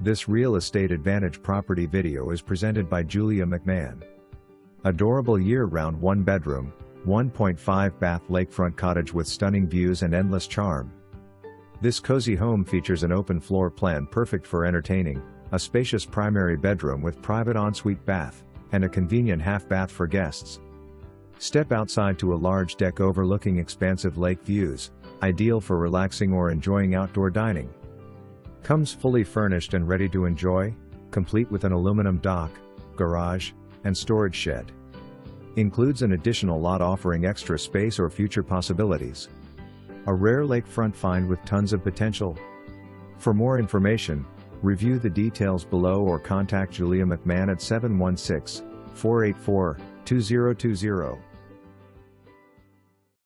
This real estate advantage property video is presented by Julia McMahon. Adorable year-round 1-bedroom, 1.5-bath lakefront cottage with stunning views and endless charm. This cozy home features an open floor plan perfect for entertaining, a spacious primary bedroom with private ensuite bath, and a convenient half-bath for guests. Step outside to a large deck overlooking expansive lake views, ideal for relaxing or enjoying outdoor dining. Comes fully furnished and ready to enjoy, complete with an aluminum dock, garage, and storage shed. Includes an additional lot offering extra space or future possibilities. A rare lakefront find with tons of potential. For more information, review the details below or contact Julia McMahon at 716-484-2020.